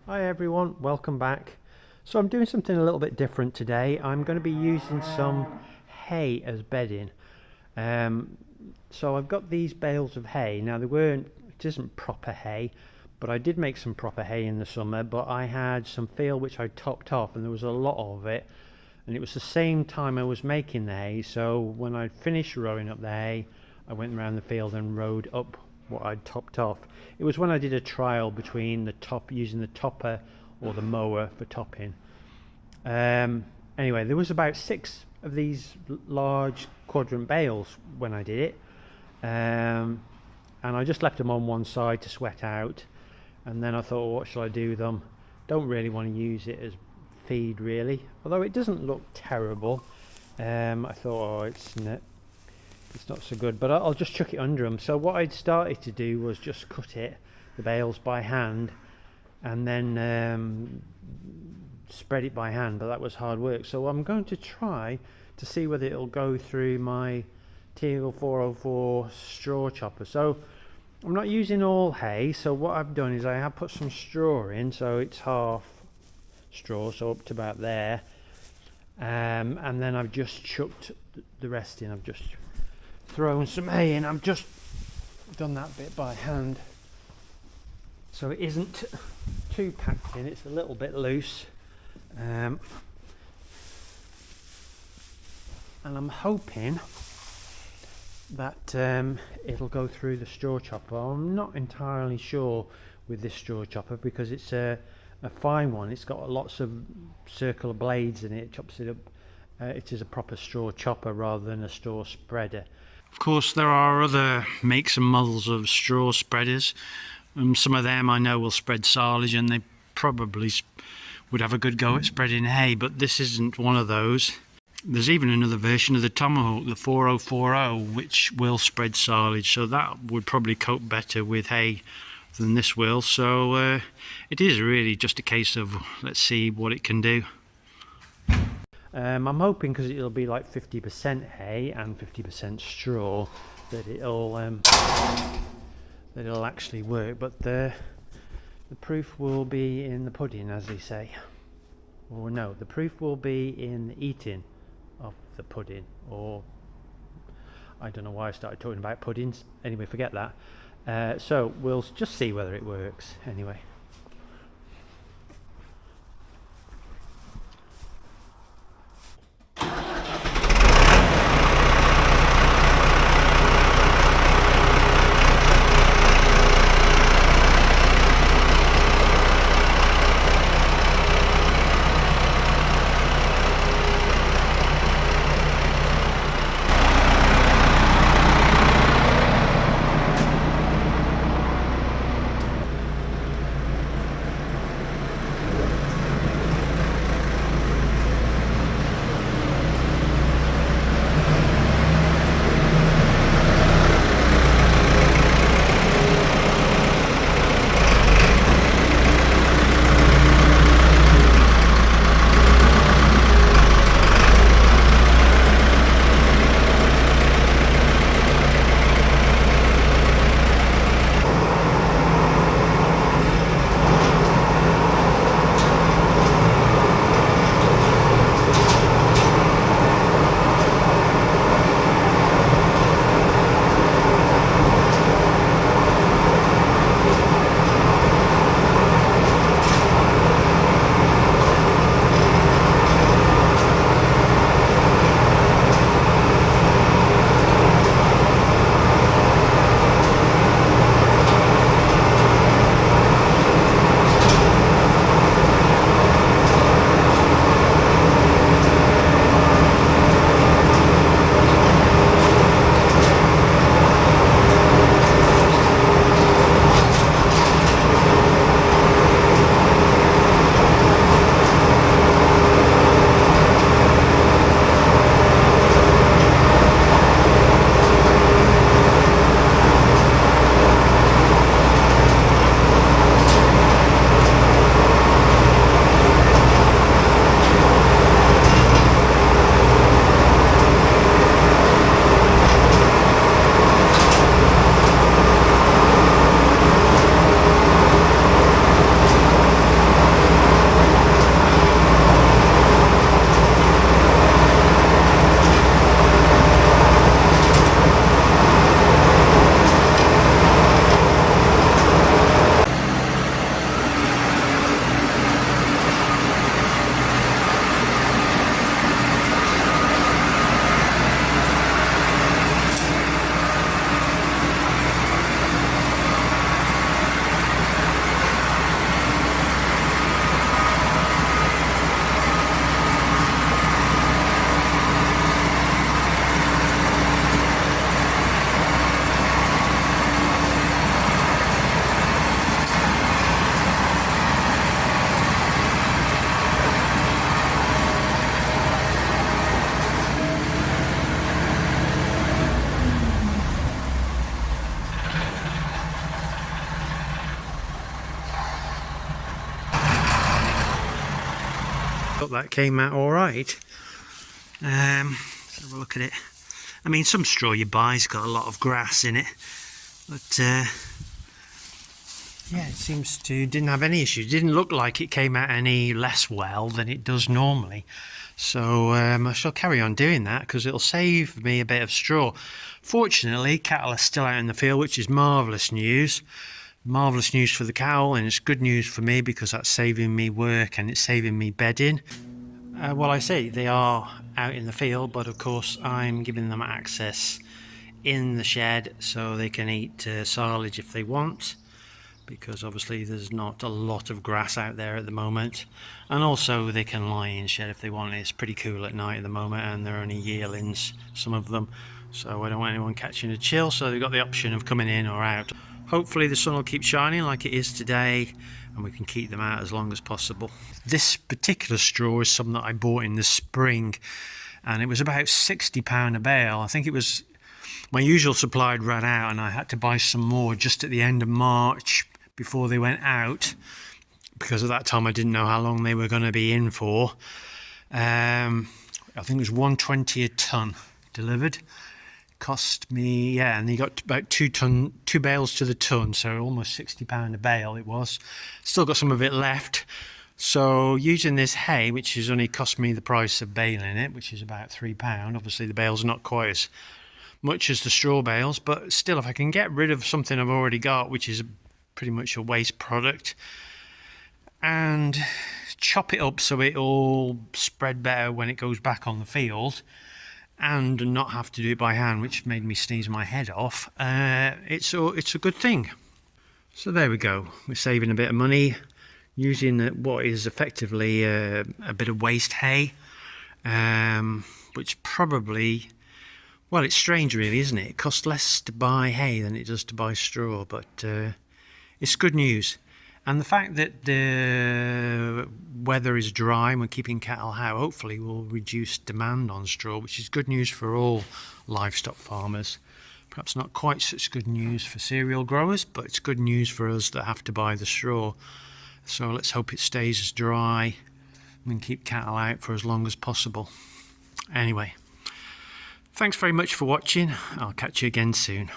Hi everyone, welcome back. So I'm doing something a little bit different today. I'm going to be using some hay as bedding. So I've got these bales of hay. Now it isn't proper hay, but I did make some proper hay in the summer, but I had some field which I topped off and there was a lot of it. And it was the same time I was making the hay, so when I finished rowing up the hay, I went around the field and rowed up what I'd topped off. It was when I did a trial between using the topper or the mower for topping. Anyway, there was about 6 of these large quadrant bales when I did it, and I just left them on one side to sweat out. And then I thought, well, what shall I do with them? Don't really want to use it as feed really, although it doesn't look terrible. I thought, it's not so good, but I'll just chuck it under them. So what I'd started to do was just cut the bales by hand, and then spread it by hand, but that was hard work. So I'm going to try to see whether it'll go through my Teal 404 straw chopper. So I'm not using all hay, so what I've done is I have put some straw in, so it's half straw, so up to about there, and then I've just chucked the rest in. I've just thrown some hay in. I've just done that bit by hand, so it isn't too packed in, it's a little bit loose, and I'm hoping that it'll go through the straw chopper. I'm not entirely sure with this straw chopper because it's a fine one. It's got lots of circular blades in it. It chops it up. It is a proper straw chopper rather than a straw spreader. Of course, there are other makes and models of straw spreaders. Some of them I know will spread silage, and they probably would have a good go at spreading hay, but this isn't one of those. There's even another version of the Tomahawk, the 4040, which will spread silage, so that would probably cope better with hay than this will. So it is really just a case of let's see what it can do. I'm hoping, because it'll be like 50% hay and 50% straw, that it'll actually work. But the proof will be in the pudding, as they say. Or no, the proof will be in the eating of the pudding. Or I don't know why I started talking about puddings. Anyway, forget that. So we'll just see whether it works anyway. thought that came out all right. Let's have a look at it. I mean, some straw you buy's got a lot of grass in it, but yeah, it seems to didn't have any issues. It didn't look like it came out any less well than it does normally. So I shall carry on doing that because it'll save me a bit of straw. Fortunately, cattle are still out in the field, which is marvellous news. Marvellous news for the cow, and it's good news for me because that's saving me work and it's saving me bedding. Well, I say they are out in the field, but of course I'm giving them access in the shed so they can eat silage if they want, because obviously there's not a lot of grass out there at the moment, and also they can lie in shed if they want. It's pretty cool at night at the moment, and they're only yearlings, some of them, so I don't want anyone catching a chill, so they've got the option of coming in or out. Hopefully the sun will keep shining like it is today, and we can keep them out as long as possible. This particular straw is some that I bought in the spring, and it was about £60 a bale. I think it was my usual supply had run out, and I had to buy some more just at the end of March before they went out, because at that time I didn't know how long they were going to be in for. I think it was £120 a tonne delivered. Cost me, yeah, and you got about 2 bales to the tonne, so almost £60 a bale it was. Still got some of it left. So using this hay, which has only cost me the price of baling it, which is about £3. Obviously the bales are not quite as much as the straw bales, but still, if I can get rid of something I've already got, which is pretty much a waste product, and chop it up so it'll spread better when it goes back on the field, and not have to do it by hand, which made me sneeze my head off, it's a good thing. So there we go, we're saving a bit of money using what is effectively a bit of waste hay, which probably, well, it's strange really, isn't it? It costs less to buy hay than it does to buy straw, but it's good news. And the fact that the weather is dry and we're keeping cattle out, hopefully will reduce demand on straw, which is good news for all livestock farmers. Perhaps not quite such good news for cereal growers, but it's good news for us that have to buy the straw. So let's hope it stays as dry and keep cattle out for as long as possible. Anyway, thanks very much for watching. I'll catch you again soon.